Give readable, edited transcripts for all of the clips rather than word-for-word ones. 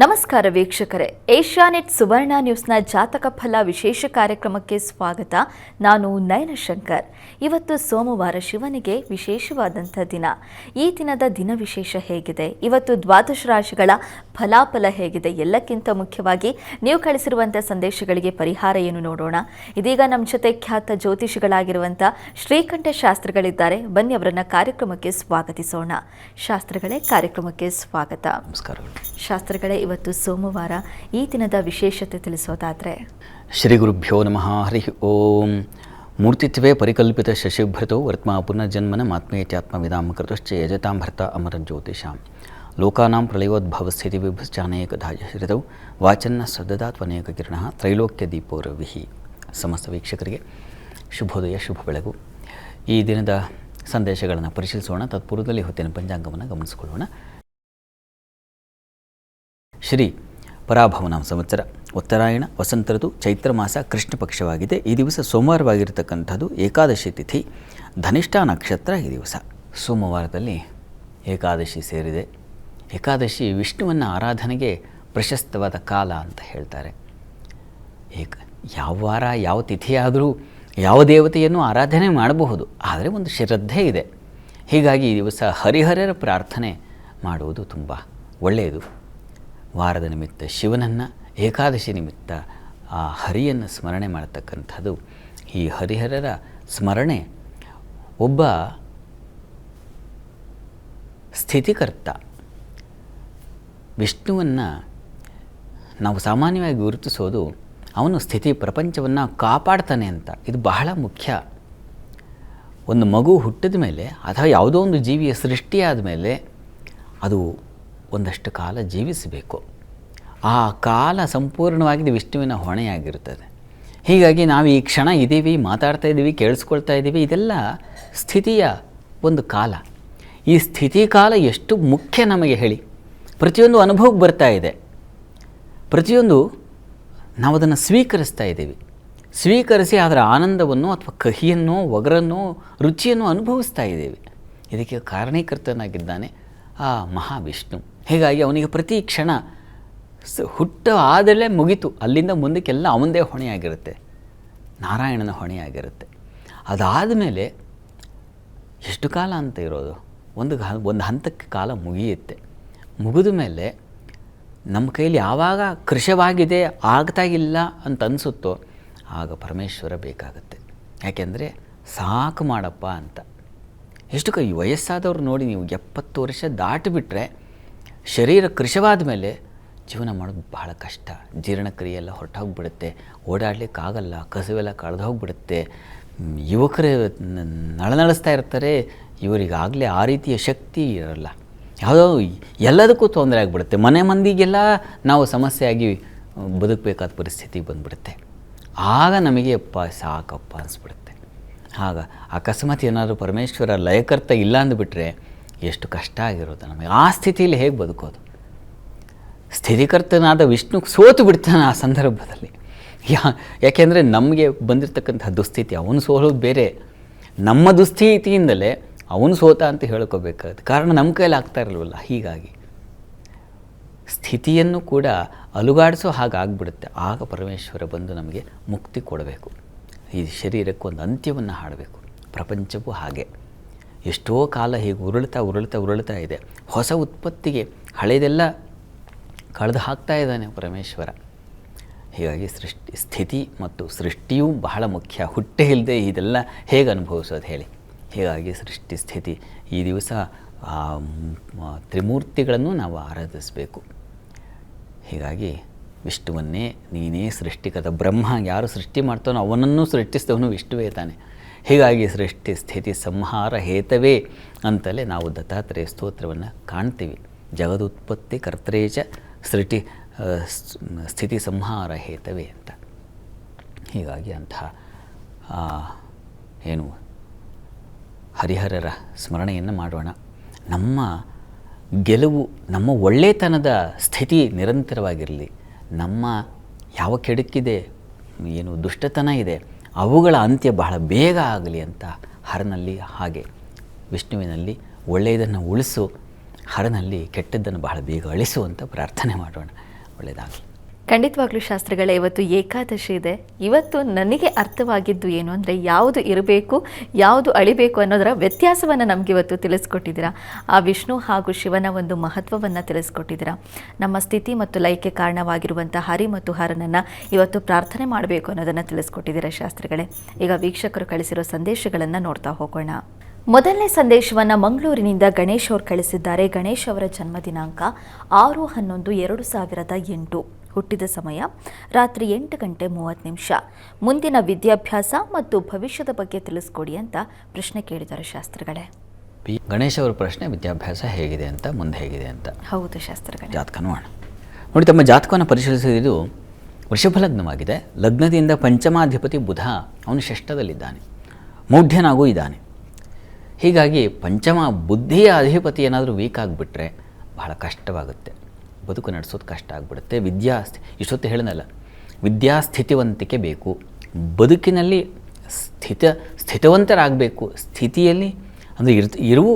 ನಮಸ್ಕಾರ ವೀಕ್ಷಕರೇ, ಏಷ್ಯಾನೆಟ್ ಸುವರ್ಣ ನ್ಯೂಸ್ನ ಜಾತಕ ಫಲ ವಿಶೇಷ ಕಾರ್ಯಕ್ರಮಕ್ಕೆ ಸ್ವಾಗತ. ನಾನು ನಯನ ಶಂಕರ್. ಇವತ್ತು ಸೋಮವಾರ, ಶಿವನಿಗೆ ವಿಶೇಷವಾದಂಥ ದಿನ. ಈ ದಿನದ ದಿನ ವಿಶೇಷ ಹೇಗಿದೆ, ಇವತ್ತು ದ್ವಾದಶ ರಾಶಿಗಳ ಫಲಾಫಲ ಹೇಗಿದೆ, ಎಲ್ಲಕ್ಕಿಂತ ಮುಖ್ಯವಾಗಿ ನೀವು ಕಳಿಸಿರುವಂಥ ಸಂದೇಶಗಳಿಗೆ ಪರಿಹಾರ ಏನು ನೋಡೋಣ. ಇದೀಗ ನಮ್ಮ ಜೊತೆ ಖ್ಯಾತ ಜ್ಯೋತಿಷಿಗಳಾಗಿರುವಂಥ ಶ್ರೀಕಂಠ ಶಾಸ್ತ್ರಿಗಳಿದ್ದಾರೆ. ಬನ್ನಿ ಅವರನ್ನ ಕಾರ್ಯಕ್ರಮಕ್ಕೆ ಸ್ವಾಗತಿಸೋಣ. ಶಾಸ್ತ್ರಿಗಳೇ, ಕಾರ್ಯಕ್ರಮಕ್ಕೆ ಸ್ವಾಗತ. ನಮಸ್ಕಾರಗಳು. ಶಾಸ್ತ್ರಿಗಳೇ, ಇವತ್ತು ಸೋಮವಾರ, ಈ ದಿನದ ವಿಶೇಷತೆ ತಿಳಿಸೋದಾದರೆ? ಶ್ರೀ ಗುರುಭ್ಯೋ ನಮಃ. ಹರಿ ಓಂ. ಮೂರ್ತಿತ್ವೇ ಪರಿಕಲ್ಪಿತ ಶಶಿಭೃತೋ ವರ್ತ್ಮಾ ಪುನರ್ಜನ್ಮನ ಮಾತ್ಮೇತ್ಯಾತ್ಮವಿದಾಂ ಕೃತಶ್ಚ ಯಜತಾಂ ಭರ್ತ ಅಮರ ಜ್ಯೋತಿಷಾಂ ಲೋಕಾನಾಂ ಪ್ರಳಯೋದ್ಭವ ಸ್ಥಿತಿ ವಿಭಶ್ಚಾನೇಕಧಾಯ ಶ್ರಿತೌ ವಾಚನ್ನ ಸದದಾತ್ವನೇಕ ಕಿರಣ ತ್ರೈಲೋಕ್ಯ ದೀಪೋ ರವಿಹಿ. ಸಮಸ್ತ ವೀಕ್ಷಕರಿಗೆ ಶುಭೋದಯ, ಶುಭ ಬೆಳಗು. ಈ ದಿನದ ಸಂದೇಶಗಳನ್ನು ಪರಿಶೀಲಿಸೋಣ. ತತ್ಪೂರ್ವದಲ್ಲಿ ಹೊತ್ತಿನ ಪಂಚಾಂಗವನ್ನು ಗಮನಿಸಿಕೊಳ್ಳೋಣ. ಶ್ರೀ ಪರಾಭವನಾಮ ಸಂವತ್ಸರ ಉತ್ತರಾಯಣ ವಸಂತ ಋತು ಚೈತ್ರ ಮಾಸ ಕೃಷ್ಣ ಪಕ್ಷವಾಗಿದೆ. ಈ ದಿವಸ ಸೋಮವಾರವಾಗಿರತಕ್ಕಂಥದ್ದು. ಏಕಾದಶಿ ತಿಥಿ, ಧನಿಷ್ಠ ನಕ್ಷತ್ರ ಈ ದಿವಸ. ಸೋಮವಾರದಲ್ಲಿ ಏಕಾದಶಿ ಸೇರಿದೆ. ಏಕಾದಶಿ ವಿಷ್ಣುವನ್ನು ಆರಾಧನೆಗೆ ಪ್ರಶಸ್ತವಾದ ಕಾಲ ಅಂತ ಹೇಳ್ತಾರೆ. ಯಾವ ವಾರ ಯಾವ ತಿಥಿಯಾದರೂ ಯಾವ ದೇವತೆಯನ್ನು ಆರಾಧನೆ ಮಾಡಬಹುದು, ಆದರೆ ಒಂದು ಶ್ರದ್ಧೆ ಇದೆ. ಹೀಗಾಗಿ ಈ ದಿವಸ ಹರಿಹರರ ಪ್ರಾರ್ಥನೆ ಮಾಡುವುದು ತುಂಬ ಒಳ್ಳೆಯದು. ವಾರದ ನಿಮಿತ್ತ ಶಿವನನ್ನು, ಏಕಾದಶಿ ನಿಮಿತ್ತ ಆ ಹರಿಯನ್ನು ಸ್ಮರಣೆ ಮಾಡತಕ್ಕಂಥದ್ದು. ಈ ಹರಿಹರರ ಸ್ಮರಣೆ ಒಬ್ಬ ಸ್ಥಿತಿಕರ್ತ. ವಿಷ್ಣುವನ್ನು ನಾವು ಸಾಮಾನ್ಯವಾಗಿ ಗುರುತಿಸೋದು ಅವನು ಸ್ಥಿತಿ ಪ್ರಪಂಚವನ್ನು ಕಾಪಾಡ್ತಾನೆ ಅಂತ. ಇದು ಬಹಳ ಮುಖ್ಯ. ಒಂದು ಮಗು ಹುಟ್ಟಿದ ಮೇಲೆ ಅಥವಾ ಯಾವುದೋ ಒಂದು ಜೀವಿಯ ಸೃಷ್ಟಿಯಾದ ಮೇಲೆ ಅದು ಒಂದಷ್ಟು ಕಾಲ ಜೀವಿಸಬೇಕು. ಆ ಕಾಲ ಸಂಪೂರ್ಣವಾಗಿ ವಿಷ್ಣುವಿನ ಹೊಣೆಯಾಗಿರುತ್ತದೆ. ಹೀಗಾಗಿ ನಾವು ಈ ಕ್ಷಣ ಇದ್ದೀವಿ, ಮಾತಾಡ್ತಾ ಇದ್ದೀವಿ, ಕೇಳಿಸ್ಕೊಳ್ತಾ ಇದ್ದೀವಿ, ಇದೆಲ್ಲ ಸ್ಥಿತಿಯ ಒಂದು ಕಾಲ. ಈ ಸ್ಥಿತಿ ಕಾಲ ಎಷ್ಟು ಮುಖ್ಯ ನಮಗೆ ಹೇಳಿ. ಪ್ರತಿಯೊಂದು ಅನುಭವಕ್ಕೆ ಬರ್ತಾ ಇದೆ, ಪ್ರತಿಯೊಂದು ನಾವು ಅದನ್ನು ಸ್ವೀಕರಿಸ್ತಾ ಇದ್ದೀವಿ. ಸ್ವೀಕರಿಸಿ ಅದರ ಆನಂದವನ್ನು ಅಥವಾ ಕಹಿಯನ್ನು, ಒಗರನ್ನು, ರುಚಿಯನ್ನು ಅನುಭವಿಸ್ತಾ ಇದ್ದೀವಿ. ಇದಕ್ಕೆ ಕಾರಣೀಕರ್ತನಾಗಿದ್ದಾನೆ ಆ ಮಹಾವಿಷ್ಣು. ಹೀಗಾಗಿ ಅವನಿಗೆ ಪ್ರತಿ ಕ್ಷಣ ಹುಟ್ಟು ಆದಲೇ ಮುಗಿತು, ಅಲ್ಲಿಂದ ಮುಂದಕ್ಕೆಲ್ಲ ಅವನದೇ ಹೊಣೆಯಾಗಿರುತ್ತೆ, ನಾರಾಯಣನ ಹೊಣೆಯಾಗಿರುತ್ತೆ. ಅದಾದ ಮೇಲೆ ಎಷ್ಟು ಕಾಲ ಅಂತ ಇರೋದು? ಒಂದು ಹಂತಕ್ಕೆ ಕಾಲ ಮುಗಿಯುತ್ತೆ. ಮುಗಿದ ಮೇಲೆ ನಮ್ಮ ಕೈಲಿ ಯಾವಾಗ ಕೃಶವಾಗಿದೆ, ಆಗ್ತಾಗಿಲ್ಲ ಅಂತ ಅನಿಸುತ್ತೋ ಆಗ ಪರಮೇಶ್ವರ ಬೇಕಾಗುತ್ತೆ. ಯಾಕೆಂದರೆ ಸಾಕು ಮಾಡಪ್ಪ ಅಂತ. ಎಷ್ಟು ಈ ವಯಸ್ಸಾದವ್ರು ನೋಡಿ ನೀವು, 70 ವರ್ಷ ದಾಟಿಬಿಟ್ರೆ ಶರೀರ ಕೃಶವಾದ ಮೇಲೆ ಜೀವನ ಮಾಡೋದು ಬಹಳ ಕಷ್ಟ. ಜೀರ್ಣಕ್ರಿಯೆ ಎಲ್ಲ ಹೊರಟೋಗ್ಬಿಡುತ್ತೆ, ಓಡಾಡಲಿಕ್ಕಾಗಲ್ಲ, ಕಸುವೆಲ್ಲ ಕಳೆದು ಹೋಗ್ಬಿಡುತ್ತೆ. ಯುವಕರು ನಳನಳಿಸ್ತಾ ಇರ್ತಾರೆ, ಇವರಿಗಾಗಲೇ ಆ ರೀತಿಯ ಶಕ್ತಿ ಇರಲ್ಲ. ಯಾವುದೋ ಎಲ್ಲದಕ್ಕೂ ತೊಂದರೆ ಆಗಿಬಿಡುತ್ತೆ. ಮನೆ ಮಂದಿಗೆಲ್ಲ ನಾವು ಸಮಸ್ಯೆಯಾಗಿ ಬದುಕಬೇಕಾದ ಪರಿಸ್ಥಿತಿ ಬಂದುಬಿಡುತ್ತೆ. ಆಗ ನಮಗೆ ಸಾಕಪ್ಪ ಅನಿಸ್ಬಿಡುತ್ತೆ. ಆಗ ಅಕಸ್ಮಾತ್ ಏನಾದರೂ ಪರಮೇಶ್ವರ ಲಯಕರ್ತ ಇಲ್ಲ ಅಂದುಬಿಟ್ರೆ ಎಷ್ಟು ಕಷ್ಟ ಆಗಿರೋದು ನಮಗೆ. ಆ ಸ್ಥಿತಿಯಲ್ಲಿ ಹೇಗೆ ಬದುಕೋದು? ಸ್ಥಿತಿಕರ್ತನಾದ ವಿಷ್ಣು ಸೋತು ಬಿಡ್ತಾನೆ ಆ ಸಂದರ್ಭದಲ್ಲಿ. ಯಾಕೆಂದರೆ ನಮಗೆ ಬಂದಿರತಕ್ಕಂಥ ದುಸ್ಥಿತಿ, ಅವನು ಸೋಲೋದು ಬೇರೆ. ನಮ್ಮ ದುಸ್ಥಿತಿಯಿಂದಲೇ ಅವನು ಸೋತ ಅಂತ ಹೇಳ್ಕೋಬೇಕಾಗುತ್ತೆ. ಕಾರಣ ನಮ್ಮ ಕೈಯಲ್ಲಿ ಆಗ್ತಾ ಇರಲ್ವಲ್ಲ. ಹೀಗಾಗಿ ಸ್ಥಿತಿಯನ್ನು ಕೂಡ ಅಲುಗಾಡಿಸೋ ಹಾಗಾಗ್ಬಿಡುತ್ತೆ. ಆಗ ಪರಮೇಶ್ವರ ಬಂದು ನಮಗೆ ಮುಕ್ತಿ ಕೊಡಬೇಕು. ಈ ಶರೀರಕ್ಕೆ ಒಂದು ಅಂತ್ಯವನ್ನು ಹಾಡಬೇಕು. ಪ್ರಪಂಚವೂ ಹಾಗೆ ಎಷ್ಟೋ ಕಾಲ ಹೀಗೆ ಉರುಳ್ತಾ ಇದೆ. ಹೊಸ ಉತ್ಪತ್ತಿಗೆ ಹಳೆಯದೆಲ್ಲ ಕಳೆದು ಹಾಕ್ತಾ ಇದ್ದಾನೆ ಪರಮೇಶ್ವರ. ಹೀಗಾಗಿ ಸ್ಥಿತಿ ಮತ್ತು ಸೃಷ್ಟಿಯೂ ಬಹಳ ಮುಖ್ಯ. ಹುಟ್ಟೇ ಇಲ್ಲದೆ ಇದೆಲ್ಲ ಹೇಗೆ ಅನುಭವಿಸೋದು ಹೇಳಿ. ಹೀಗಾಗಿ ಸೃಷ್ಟಿ ಸ್ಥಿತಿ ಈ ದಿವಸ ತ್ರಿಮೂರ್ತಿಗಳನ್ನು ನಾವು ಆರಾಧಿಸಬೇಕು. ಹೀಗಾಗಿ ವಿಷ್ಣುವನ್ನೇ ನೀನೇ ಸೃಷ್ಟಿಕರ್ತ. ಬ್ರಹ್ಮ ಯಾರು ಸೃಷ್ಟಿ ಮಾಡ್ತಾನೋ ಅವನನ್ನು ಸೃಷ್ಟಿಸಿದವನು ವಿಷ್ಣುವೇ ತಾನೆ. ಹೀಗಾಗಿ ಸೃಷ್ಟಿ ಸ್ಥಿತಿ ಸಂಹಾರ ಹೇತವೇ ಅಂತಲೇ ನಾವು ದತ್ತಾತ್ರೇಯ ಸ್ತೋತ್ರವನ್ನು ಕಾಣ್ತೀವಿ. ಜಗದುತ್ಪತ್ತಿ ಕರ್ತರೇಚ ಸ್ಥಿತಿ ಸಂಹಾರ ಹೇತವೇ ಅಂತ. ಹೀಗಾಗಿ ಅಂತಹ ಏನು ಹರಿಹರರ ಸ್ಮರಣೆಯನ್ನು ಮಾಡೋಣ. ನಮ್ಮ ಗೆಲುವು, ನಮ್ಮ ಒಳ್ಳೆತನದ ಸ್ಥಿತಿ ನಿರಂತರವಾಗಿರಲಿ. ನಮ್ಮ ಯಾವ ಕೆಡುಕಿದೆ, ಏನು ದುಷ್ಟತನ ಇದೆ, ಅವುಗಳ ಅಂತ್ಯ ಬಹಳ ಬೇಗ ಆಗಲಿ ಅಂತ ಹರನಲ್ಲಿ, ಹಾಗೆ ವಿಷ್ಣುವಿನಲ್ಲಿ ಒಳ್ಳೆಯದನ್ನು ಉಳಿಸು, ಹರನಲ್ಲಿ ಕೆಟ್ಟದ್ದನ್ನು ಬಹಳ ಬೇಗ ಅಳಿಸುವಂತ ಪ್ರಾರ್ಥನೆ ಮಾಡೋಣ. ಒಳ್ಳೆಯದಾಗಲಿ. ಖಂಡಿತವಾಗ್ಲೂ ಶಾಸ್ತ್ರಿಗಳೇ, ಇವತ್ತು ಏಕಾದಶಿ ಇದೆ. ಇವತ್ತು ನನಗೆ ಅರ್ಥವಾಗಿದ್ದು ಏನು ಅಂದರೆ, ಯಾವುದು ಇರಬೇಕು ಯಾವುದು ಅಳಿಬೇಕು ಅನ್ನೋದರ ವ್ಯತ್ಯಾಸವನ್ನು ನಮಗೆ ಇವತ್ತು ತಿಳಿಸ್ಕೊಟ್ಟಿದ್ದೀರಾ. ಆ ವಿಷ್ಣು ಹಾಗೂ ಶಿವನ ಒಂದು ಮಹತ್ವವನ್ನು ತಿಳಿಸ್ಕೊಟ್ಟಿದ್ದೀರಾ. ನಮ್ಮ ಸ್ಥಿತಿ ಮತ್ತು ಲಯಕ್ಕೆ ಕಾರಣವಾಗಿರುವಂಥ ಹರಿ ಮತ್ತು ಹರನನ್ನು ಇವತ್ತು ಪ್ರಾರ್ಥನೆ ಮಾಡಬೇಕು ಅನ್ನೋದನ್ನು ತಿಳಿಸ್ಕೊಟ್ಟಿದ್ದೀರಾ ಶಾಸ್ತ್ರಿಗಳೇ. ಈಗ ವೀಕ್ಷಕರು ಕಳಿಸಿರೋ ಸಂದೇಶಗಳನ್ನು ನೋಡ್ತಾ ಹೋಗೋಣ. ಮೊದಲನೇ ಸಂದೇಶವನ್ನು ಮಂಗಳೂರಿನಿಂದ ಗಣೇಶ್ ಅವರು ಕಳಿಸಿದ್ದಾರೆ. ಗಣೇಶ್ ಅವರ ಜನ್ಮ ದಿನಾಂಕ 6/11/2008. ಹುಟ್ಟಿದ ಸಮಯ ರಾತ್ರಿ 8:30. ಮುಂದಿನ ವಿದ್ಯಾಭ್ಯಾಸ ಮತ್ತು ಭವಿಷ್ಯದ ಬಗ್ಗೆ ತಿಳಿಸ್ಕೊಡಿ ಅಂತ ಪ್ರಶ್ನೆ ಕೇಳಿದ್ದಾರೆ ಶಾಸ್ತ್ರಿಗಳೇ. ಗಣೇಶ್ ಅವರ ಪ್ರಶ್ನೆ ವಿದ್ಯಾಭ್ಯಾಸ ಹೇಗಿದೆ ಅಂತ, ಮುಂದೆ ಹೇಗಿದೆ ಅಂತ. ಹೌದು ಶಾಸ್ತ್ರಿಗಳೇ. ಜಾತಕ ನೋಡೋಣ. ನೋಡಿ, ತಮ್ಮ ಜಾತಕವನ್ನು ಪರಿಶೀಲಿಸಿದ್ದು ವೃಷಭ ಲಗ್ನವಾಗಿದೆ. ಲಗ್ನದಿಂದ ಪಂಚಮಾಧಿಪತಿ ಬುಧ, ಅವನು ಷಷ್ಠದಲ್ಲಿದ್ದಾನೆ, ಮೌಢ್ಯನಾಗೂ ಇದ್ದಾನೆ. ಹೀಗಾಗಿ ಪಂಚಮ ಬುದ್ಧಿಯ ಅಧಿಪತಿ ಏನಾದರೂ ವೀಕ್ ಆಗಿಬಿಟ್ರೆ ಬಹಳ ಕಷ್ಟವಾಗುತ್ತೆ, ಬದುಕು ನಡೆಸೋದು ಕಷ್ಟ ಆಗಿಬಿಡುತ್ತೆ. ಇಷ್ಟೊತ್ತು ಹೇಳಿದ್ನಲ್ಲ, ವಿದ್ಯಾಸ್ಥಿತಿವಂತಿಕೆ ಬೇಕು, ಬದುಕಿನಲ್ಲಿ ಸ್ಥಿತವಂತರಾಗಬೇಕು, ಸ್ಥಿತಿಯಲ್ಲಿ ಅಂದರೆ ಇರುವು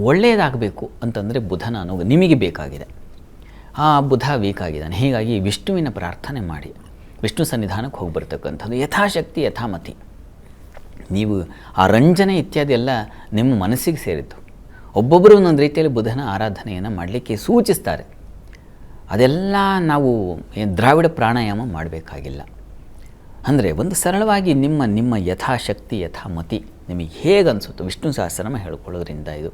ಒಳ್ಳೆಯದಾಗಬೇಕು ಅಂತಂದರೆ ಬುಧನ ಅನ್ನೋ ನಿಮಗೆ ಬೇಕಾಗಿದೆ. ಆ ಬುಧ ವೀಕ್ ಆಗಿದ್ದಾನೆ. ಹೀಗಾಗಿ ವಿಷ್ಣುವಿನ ಪ್ರಾರ್ಥನೆ ಮಾಡಿ ವಿಷ್ಣು ಸನ್ನಿಧಾನಕ್ಕೆ ಹೋಗಿ ಬರ್ತಕ್ಕಂಥದ್ದು ಯಥಾಶಕ್ತಿ ಯಥಾಮತಿ. ನೀವು ಆ ರಂಜನೆ ಇತ್ಯಾದಿ ಎಲ್ಲ ನಿಮ್ಮ ಮನಸ್ಸಿಗೆ ಸೇರಿದ್ದು. ಒಬ್ಬೊಬ್ಬರು ಒಂದೊಂದು ರೀತಿಯಲ್ಲಿ ಬುಧನ ಆರಾಧನೆಯನ್ನು ಮಾಡಲಿಕ್ಕೆ ಸೂಚಿಸ್ತಾರೆ. ಅದೆಲ್ಲ ನಾವು ದ್ರಾವಿಡ ಪ್ರಾಣಾಯಾಮ ಮಾಡಬೇಕಾಗಿಲ್ಲ. ಅಂದರೆ ಒಂದು ಸರಳವಾಗಿ ನಿಮ್ಮ ಯಥಾಶಕ್ತಿ ಯಥಾಮತಿ ನಿಮಗೆ ಹೇಗೆ ಅನಿಸುತ್ತೋ ವಿಷ್ಣು ಸಹಸ್ರನಾಮ ಹೇಳ್ಕೊಳ್ಳೋದ್ರಿಂದ ಇದು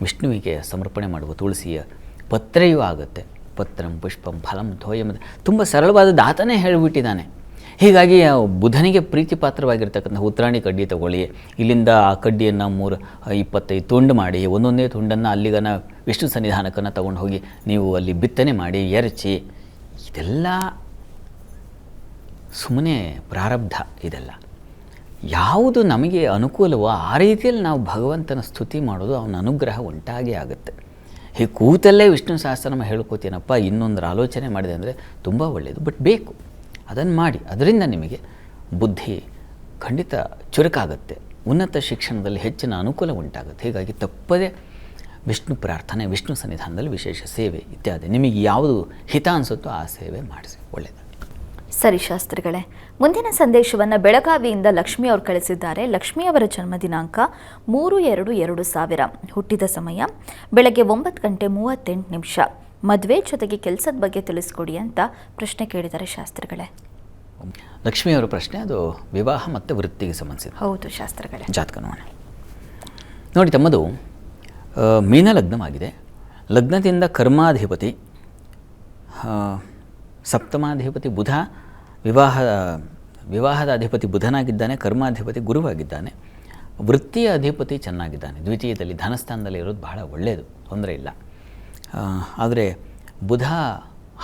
ವಿಷ್ಣುವಿಗೆ ಸಮರ್ಪಣೆ ಮಾಡುವ ತುಳಸಿಯ ಪತ್ರೆಯೂ ಆಗುತ್ತೆ. ಪತ್ರಂ ಪುಷ್ಪಂ ಫಲಂ ತೋಯಂ, ತುಂಬ ಸರಳವಾದ ದಾತನೇ ಹೇಳಿಬಿಟ್ಟಿದ್ದಾನೆ. ಹೀಗಾಗಿ ಬುಧನಿಗೆ ಪ್ರೀತಿ ಪಾತ್ರವಾಗಿರ್ತಕ್ಕಂಥ ಉತ್ತರಾಣಿ ಕಡ್ಡಿ ತಗೊಳ್ಳಿ. ಇಲ್ಲಿಂದ ಆ ಕಡ್ಡಿಯನ್ನು 25 ತುಂಡು ಮಾಡಿ, ಒಂದೊಂದೇ ತುಂಡನ್ನು ಅಲ್ಲಿಗನ ವಿಷ್ಣು ಸನ್ನಿಧಾನಕ್ಕನ್ನು ತಗೊಂಡು ಹೋಗಿ ನೀವು ಅಲ್ಲಿ ಬಿತ್ತನೆ ಮಾಡಿ ಎರಚಿ. ಇದೆಲ್ಲ ಸುಮ್ಮನೆ ಪ್ರಾರಬ್ಧ. ಇದೆಲ್ಲ ಯಾವುದು ನಮಗೆ ಅನುಕೂಲವೋ ಆ ರೀತಿಯಲ್ಲಿ ನಾವು ಭಗವಂತನ ಸ್ತುತಿ ಮಾಡೋದು, ಅವನ ಅನುಗ್ರಹ ಉಂಟಾಗೇ ಆಗುತ್ತೆ. ಹೀಗೆ ಕೂತಲ್ಲೇ ವಿಷ್ಣು ಸಹಸ್ರನಾಮ ಹೇಳ್ಕೋತೀನಪ್ಪ, ಇನ್ನೊಂದರ ಆಲೋಚನೆ ಮಾಡಿದೆ ಅಂದರೆ ತುಂಬ ಒಳ್ಳೆಯದು. ಬಟ್ ಬೇಕು, ಅದನ್ನು ಮಾಡಿ. ಅದರಿಂದ ನಿಮಗೆ ಬುದ್ಧಿ ಖಂಡಿತ ಚುರುಕಾಗುತ್ತೆ, ಉನ್ನತ ಶಿಕ್ಷಣದಲ್ಲಿ ಹೆಚ್ಚಿನ ಅನುಕೂಲ ಉಂಟಾಗುತ್ತೆ. ಹೀಗಾಗಿ ತಪ್ಪದೇ ವಿಷ್ಣು ಪ್ರಾರ್ಥನೆ, ವಿಷ್ಣು ಸನ್ನಿಧಾನದಲ್ಲಿ ವಿಶೇಷ ಸೇವೆ ಇತ್ಯಾದಿ ನಿಮಗೆ ಯಾವುದು ಹಿತ ಅನಿಸುತ್ತೋ ಆ ಸೇವೆ ಮಾಡಿಸಿ, ಒಳ್ಳೆಯದು. ಸರಿ ಶಾಸ್ತ್ರಿಗಳೇ, ಮುಂದಿನ ಸಂದೇಶವನ್ನು ಬೆಳಗಾವಿಯಿಂದ ಲಕ್ಷ್ಮಿ ಅವರು ಕಳಿಸಿದ್ದಾರೆ. ಲಕ್ಷ್ಮಿ ಅವರ ಜನ್ಮ ದಿನಾಂಕ 3/2/2000. ಹುಟ್ಟಿದ ಸಮಯ ಬೆಳಗ್ಗೆ 9:38. ಮದುವೆ ಜೊತೆಗೆ ಕೆಲಸದ ಬಗ್ಗೆ ತಿಳಿಸ್ಕೊಡಿ ಅಂತ ಪ್ರಶ್ನೆ ಕೇಳಿದ್ದಾರೆ ಶಾಸ್ತ್ರಿಗಳೇ. ಲಕ್ಷ್ಮಿಯವರ ಪ್ರಶ್ನೆ ಅದು ವಿವಾಹ ಮತ್ತು ವೃತ್ತಿಗೆ ಸಂಬಂಧಿಸಿದ. ಹೌದು ಶಾಸ್ತ್ರಿಗಳೇ. ಜಾತಕ ನೋಡೋಣ. ನೋಡಿ, ತಮ್ಮದು ಮೀನ ಲಗ್ನವಾಗಿದೆ. ಲಗ್ನದಿಂದ ಕರ್ಮಾಧಿಪತಿ ಸಪ್ತಮಾಧಿಪತಿ ಬುಧ, ವಿವಾಹದ ಅಧಿಪತಿ ಬುಧನಾಗಿದ್ದಾನೆ, ಕರ್ಮಾಧಿಪತಿ ಗುರುವಾಗಿದ್ದಾನೆ, ವೃತ್ತಿಯ ಅಧಿಪತಿ ಚೆನ್ನಾಗಿದ್ದಾನೆ. ದ್ವಿತೀಯದಲ್ಲಿ ಧನಸ್ಥಾನದಲ್ಲಿ ಇರೋದು ಬಹಳ ಒಳ್ಳೆಯದು, ತೊಂದರೆ ಇಲ್ಲ. ಆದರೆ ಬುಧ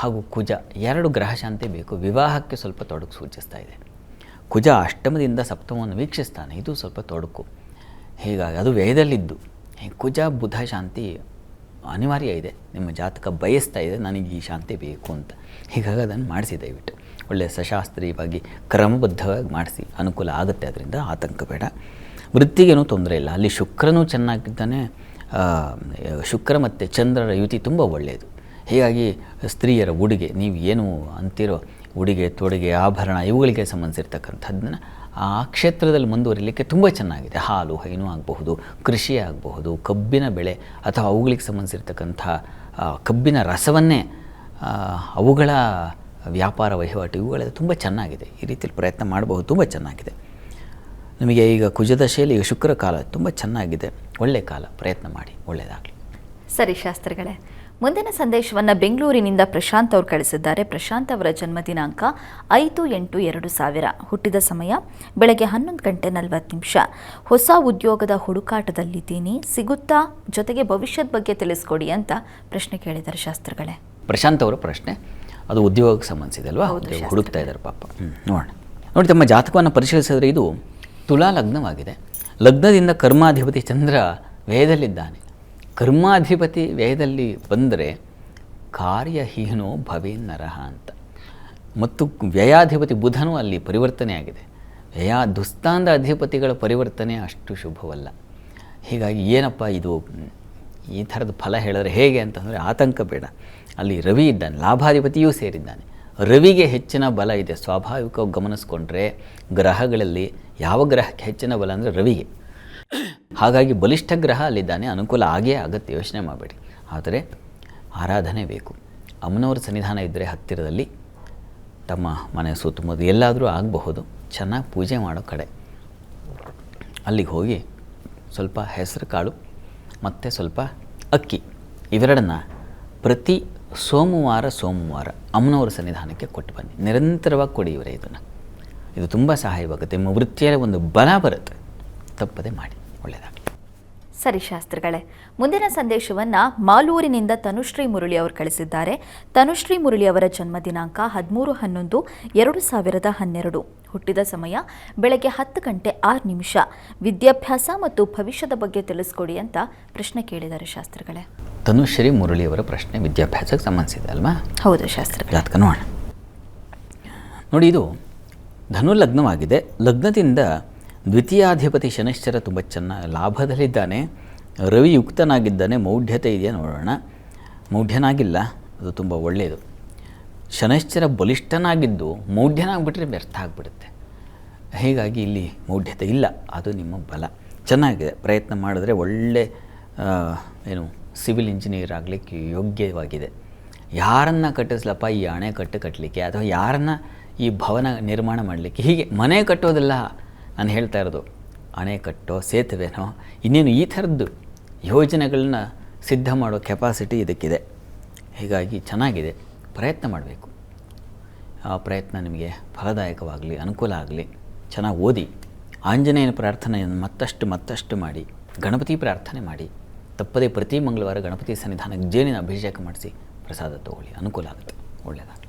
ಹಾಗೂ ಕುಜ 2 ಗ್ರಹ ಶಾಂತಿ ಬೇಕು. ವಿವಾಹಕ್ಕೆ ಸ್ವಲ್ಪ ತೊಡಕು ಸೂಚಿಸ್ತಾ ಇದೆ. ಕುಜ ಅಷ್ಟಮದಿಂದ ಸಪ್ತಮವನ್ನು ವೀಕ್ಷಿಸ್ತಾನೆ, ಇದು ಸ್ವಲ್ಪ ತೊಡಕು. ಹೀಗಾಗಿ ಅದು ವ್ಯಯದಲ್ಲಿದ್ದು ಕುಜ ಬುಧ ಶಾಂತಿ ಅನಿವಾರ್ಯ ಇದೆ. ನಿಮ್ಮ ಜಾತಕ ಬಯಸ್ತಾ ಇದೆ ನನಗೆ ಈ ಶಾಂತಿ ಬೇಕು ಅಂತ. ಹೀಗಾಗಿ ಅದನ್ನು ಮಾಡಿಸಿ ದಯವಿಟ್ಟು ಒಳ್ಳೆಯ ಸಶಾಸ್ತ್ರೀಯವಾಗಿ ಕ್ರಮಬದ್ಧವಾಗಿ ಮಾಡಿಸಿ, ಅನುಕೂಲ ಆಗುತ್ತೆ. ಅದರಿಂದ ಆತಂಕ ಬೇಡ. ವೃತ್ತಿಗೇನೂ ತೊಂದರೆ ಇಲ್ಲ. ಅಲ್ಲಿ ಶುಕ್ರನೂ ಚೆನ್ನಾಗಿದ್ದಾನೆ. ಶುಕ್ರ ಮತ್ತು ಚಂದ್ರರ ಯುತಿ ತುಂಬ ಒಳ್ಳೆಯದು. ಹೀಗಾಗಿ ಸ್ತ್ರೀಯರ ಉಡುಗೆ, ನೀವು ಏನು ಅಂತಿರೋ ಉಡುಗೆ ತೊಡುಗೆ ಆಭರಣ ಇವುಗಳಿಗೆ ಸಂಬಂಧಿಸಿರ್ತಕ್ಕಂಥದ್ದನ್ನು ಆ ಕ್ಷೇತ್ರದಲ್ಲಿ ಮುಂದುವರಿಲಿಕ್ಕೆ ತುಂಬ ಚೆನ್ನಾಗಿದೆ. ಹಾಲು ಹೈನು ಆಗಬಹುದು, ಕೃಷಿ ಆಗಬಹುದು, ಕಬ್ಬಿನ ಬೆಳೆ ಅಥವಾ ಅವುಗಳಿಗೆ ಸಂಬಂಧಿಸಿರ್ತಕ್ಕಂಥ ಕಬ್ಬಿನ ರಸವನ್ನೇ ಅವುಗಳ ವ್ಯಾಪಾರ ವಹಿವಾಟು ಇವುಗಳೆಲ್ಲ ತುಂಬ ಚೆನ್ನಾಗಿದೆ. ಈ ರೀತಿಯಲ್ಲಿ ಪ್ರಯತ್ನ ಮಾಡಬಹುದು, ತುಂಬ ಚೆನ್ನಾಗಿದೆ. ನಿಮಗೆ ಈಗ ಕುಜದಶೆಯಲ್ಲಿ ಈಗ ಶುಕ್ರ ಕಾಲ ತುಂಬ ಚೆನ್ನಾಗಿದೆ, ಒಳ್ಳೆಯ ಕಾಲ. ಪ್ರಯತ್ನ ಮಾಡಿ, ಒಳ್ಳೆಯದಾಗಲಿ. ಸರಿ ಶಾಸ್ತ್ರಿಗಳೇ, ಮುಂದಿನ ಸಂದೇಶವನ್ನು ಬೆಂಗಳೂರಿನಿಂದ ಪ್ರಶಾಂತ್ ಅವರು ಕಳಿಸಿದ್ದಾರೆ. ಪ್ರಶಾಂತ್ ಅವರ ಜನ್ಮ ದಿನಾಂಕ 5/8/2000. ಹುಟ್ಟಿದ ಸಮಯ ಬೆಳಗ್ಗೆ 11:40. ಹೊಸ ಉದ್ಯೋಗದ ಹುಡುಕಾಟದಲ್ಲಿದ್ದೀನಿ, ಸಿಗುತ್ತಾ? ಜೊತೆಗೆ ಭವಿಷ್ಯದ ಬಗ್ಗೆ ತಿಳಿಸ್ಕೊಡಿ ಅಂತ ಪ್ರಶ್ನೆ ಕೇಳಿದ್ದಾರೆ ಶಾಸ್ತ್ರಿಗಳೇ. ಪ್ರಶಾಂತ್ ಅವರ ಪ್ರಶ್ನೆ ಅದು ಉದ್ಯೋಗಕ್ಕೆ ಸಂಬಂಧಿಸಿದೆ ಅಲ್ವಾ? ಹುಡುಕ್ತಾ ಇದ್ದಾರೆ ಪಾಪ. ನೋಡೋಣ. ನೋಡಿ, ತಮ್ಮ ಜಾತಕವನ್ನು ಪರಿಶೀಲಿಸಿದರೆ ಇದು ತುಲಾ ಲಗ್ನವಾಗಿದೆ. ಲಗ್ನದಿಂದ ಕರ್ಮಾಧಿಪತಿ ಚಂದ್ರ ವ್ಯಯದಲ್ಲಿದ್ದಾನೆ. ಕರ್ಮಾಧಿಪತಿ ವ್ಯಯದಲ್ಲಿ ಬಂದರೆ ಕಾರ್ಯಹೀನೋ ಭವೇನ್ ನರಹ ಅಂತ. ಮತ್ತು ವ್ಯಯಾಧಿಪತಿ ಬುಧನೂ ಅಲ್ಲಿ ಪರಿವರ್ತನೆಯಾಗಿದೆ. ದುಸ್ಥಾನದ ಅಧಿಪತಿಗಳ ಪರಿವರ್ತನೆ ಅಷ್ಟು ಶುಭವಲ್ಲ. ಹೀಗಾಗಿ ಏನಪ್ಪ ಇದು ಈ ಥರದ ಫಲ ಹೇಳಿದ್ರೆ ಹೇಗೆ ಅಂತಂದರೆ ಆತಂಕ ಬೇಡ. ಅಲ್ಲಿ ರವಿ ಇದ್ದಾನೆ, ಲಾಭಾಧಿಪತಿಯೂ ಸೇರಿದ್ದಾನೆ. ರವಿಗೆ ಹೆಚ್ಚಿನ ಬಲ ಇದೆ. ಸ್ವಾಭಾವಿಕವಾಗಿ ಗಮನಿಸ್ಕೊಂಡ್ರೆ ಗ್ರಹಗಳಲ್ಲಿ ಯಾವ ಗ್ರಹಕ್ಕೆ ಹೆಚ್ಚಿನ ಬಲ ಅಂದರೆ ರವಿಗೆ. ಹಾಗಾಗಿ ಬಲಿಷ್ಠ ಗ್ರಹ ಅಲ್ಲಿದ್ದಾನೆ, ಅನುಕೂಲ ಆಗೇ ಆಗುತ್ತೆ, ಯೋಚನೆ ಮಾಡಬೇಡಿ. ಆದರೆ ಆರಾಧನೆ ಬೇಕು. ಅಮ್ಮನವರ ಸನ್ನಿಧಾನ ಇದ್ದರೆ ಹತ್ತಿರದಲ್ಲಿ ತಮ್ಮ ಮನೆ ಸುತ್ತಮುತ್ತ ಎಲ್ಲಾದರೂ ಆಗಬಹುದು, ಚೆನ್ನಾಗಿ ಪೂಜೆ ಮಾಡೋ ಕಡೆ ಅಲ್ಲಿಗೆ ಹೋಗಿ ಸ್ವಲ್ಪ ಹೆಸರು ಕಾಳು ಮತ್ತು ಸ್ವಲ್ಪ ಅಕ್ಕಿ ಇವೆರಡನ್ನು ಪ್ರತಿ ಸೋಮವಾರ ಅಮ್ಮನವರ ಸನ್ನಿಧಾನಕ್ಕೆ ಕೊಟ್ಟು ಬನ್ನಿ. ನಿರಂತರವಾಗಿ ಕೊಡಿ ಇವರೇ ಇದನ್ನು. ಇದು ತುಂಬ ಸಹಾಯವಾಗುತ್ತೆ. ನಿಮ್ಮ ವೃತ್ತಿಯಲ್ಲಿ ಒಂದು ಬಲ ಬರುತ್ತೆ. ತಪ್ಪದೆ ಮಾಡಿ, ಒಳ್ಳೆಯದಾಗಲಿ. ಸರಿ ಶಾಸ್ತ್ರಿಗಳೇ, ಮುಂದಿನ ಸಂದೇಶವನ್ನು ಮಾಲೂರಿನಿಂದ ತನುಶ್ರೀ ಮುರಳಿ ಅವರು ಕಳಿಸಿದ್ದಾರೆ. ತನುಶ್ರೀ ಮುರಳಿ ಅವರ ಜನ್ಮ ದಿನಾಂಕ 13/11/2012. ಹುಟ್ಟಿದ ಸಮಯ ಬೆಳಗ್ಗೆ 10:06. ವಿದ್ಯಾಭ್ಯಾಸ ಮತ್ತು ಭವಿಷ್ಯದ ಬಗ್ಗೆ ತಿಳಿಸ್ಕೊಡಿ ಅಂತ ಪ್ರಶ್ನೆ ಕೇಳಿದ್ದಾರೆ ಶಾಸ್ತ್ರಿಗಳೇ. ತನುಶ್ರೀ ಮುರಳಿಯವರ ಪ್ರಶ್ನೆ ವಿದ್ಯಾಭ್ಯಾಸಕ್ಕೆ ಸಂಬಂಧಿಸಿದೆ ಅಲ್ವಾ? ಹೌದು ಶಾಸ್ತ್ರಿ. ಜಾತಕ ನೋಡೋಣ. ನೋಡಿ, ಇದು ಧನು ಲಗ್ನವಾಗಿದೆ. ಲಗ್ನದಿಂದ ದ್ವಿತೀಯಾಧಿಪತಿ ಶನೈಶ್ಚರ ತುಂಬ ಚೆನ್ನಾಗಿ ಲಾಭದಲ್ಲಿದ್ದಾನೆ. ರವಿ ಯುಕ್ತನಾಗಿದ್ದಾನೆ. ಮೌಢ್ಯತೆ ಇದೆಯಾ ನೋಡೋಣ. ಮೌಢ್ಯನಾಗಿಲ್ಲ, ಅದು ತುಂಬ ಒಳ್ಳೆಯದು. ಶನೈಶ್ಚರ ಬಲಿಷ್ಠನಾಗಿದ್ದು ಮೌಢ್ಯನಾಗ್ಬಿಟ್ರೆ ವ್ಯರ್ಥ ಆಗಿಬಿಡುತ್ತೆ. ಹೀಗಾಗಿ ಇಲ್ಲಿ ಮೌಢ್ಯತೆ ಇಲ್ಲ, ಅದು ನಿಮ್ಮ ಬಲ. ಚೆನ್ನಾಗಿದೆ. ಪ್ರಯತ್ನ ಮಾಡಿದ್ರೆ ಒಳ್ಳೆ ಸಿವಿಲ್ ಇಂಜಿನಿಯರ್ ಆಗಲಿಕ್ಕೆ ಯೋಗ್ಯವಾಗಿದೆ. ಯಾರನ್ನು ಕಟ್ಟಿಸ್ಲಪ್ಪ ಈ ಅಣೆಕಟ್ಟು ಕಟ್ಟಲಿಕ್ಕೆ, ಅಥವಾ ಯಾರನ್ನು ಈ ಭವನ ನಿರ್ಮಾಣ ಮಾಡಲಿಕ್ಕೆ, ಹೀಗೆ ಮನೆ ಕಟ್ಟೋದೆಲ್ಲ ನಾನು ಹೇಳ್ತಾ ಇರೋದು. ಅಣೆಕಟ್ಟೋ ಸೇತುವೆನೋ ಇನ್ನೇನು ಈ ಥರದ್ದು ಯೋಜನೆಗಳನ್ನ ಸಿದ್ಧ ಮಾಡೋ ಕೆಪಾಸಿಟಿ ಇದಕ್ಕಿದೆ. ಹೀಗಾಗಿ ಚೆನ್ನಾಗಿದೆ. ಪ್ರಯತ್ನ ಮಾಡಬೇಕು. ಆ ಪ್ರಯತ್ನ ನಿಮಗೆ ಫಲದಾಯಕವಾಗಲಿ, ಅನುಕೂಲ ಆಗಲಿ. ಚೆನ್ನಾಗಿ ಓದಿ. ಆಂಜನೇಯನ ಪ್ರಾರ್ಥನೆಯನ್ನು ಮತ್ತಷ್ಟು ಮಾಡಿ. ಗಣಪತಿ ಪ್ರಾರ್ಥನೆ ಮಾಡಿ. ತಪ್ಪದೇ ಪ್ರತಿ ಮಂಗಳವಾರ ಗಣಪತಿ ಸನ್ನಿಧಾನಕ್ಕೆ ಜೇನಿನ ಅಭಿಷೇಕ ಮಾಡಿಸಿ ಪ್ರಸಾದ ತಗೊಳ್ಳಿ. ಅನುಕೂಲ ಆಗುತ್ತೆ. ಒಳ್ಳೆಯದಾಗಲಿ.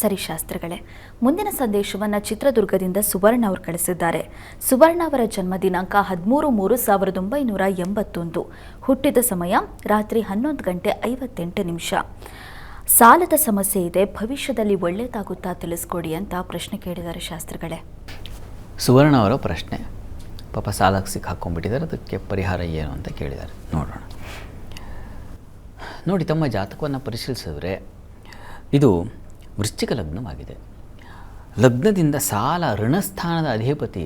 ಸರಿ ಶಾಸ್ತ್ರಿಗಳೇ, ಮುಂದಿನ ಸಂದೇಶವನ್ನು ಚಿತ್ರದುರ್ಗದಿಂದ ಸುವರ್ಣ ಅವರು ಕಳಿಸಿದ್ದಾರೆ. ಸುವರ್ಣ ಅವರ ಜನ್ಮ ದಿನಾಂಕ 13/3/1981. ಹುಟ್ಟಿದ ಸಮಯ ರಾತ್ರಿ 11:58. ಸಾಲದ ಸಮಸ್ಯೆ ಇದೆ, ಭವಿಷ್ಯದಲ್ಲಿ ಒಳ್ಳೆಯದಾಗುತ್ತಾ ತಿಳಿಸ್ಕೊಡಿ ಅಂತ ಪ್ರಶ್ನೆ ಕೇಳಿದ್ದಾರೆ ಶಾಸ್ತ್ರಿಗಳೇ. ಸುವರ್ಣ ಅವರ ಪ್ರಶ್ನೆ, ಪಾಪ ಸಾಲಕ್ಕೆ ಸಿಕ್ಕಾಕೊಂಡ್ಬಿಟ್ಟಿದ್ದಾರೆ, ಅದಕ್ಕೆ ಪರಿಹಾರ ಏನು ಅಂತ ಕೇಳಿದ್ದಾರೆ. ನೋಡೋಣ. ನೋಡಿ, ತಮ್ಮ ಜಾತಕವನ್ನು ಪರಿಶೀಲಿಸಿದ್ರೆ ಇದು ವೃಶ್ಚಿಕ ಲಗ್ನವಾಗಿದೆ. ಲಗ್ನದಿಂದ ಸಾಲ ಋಣಸ್ಥಾನದ ಅಧಿಪತಿ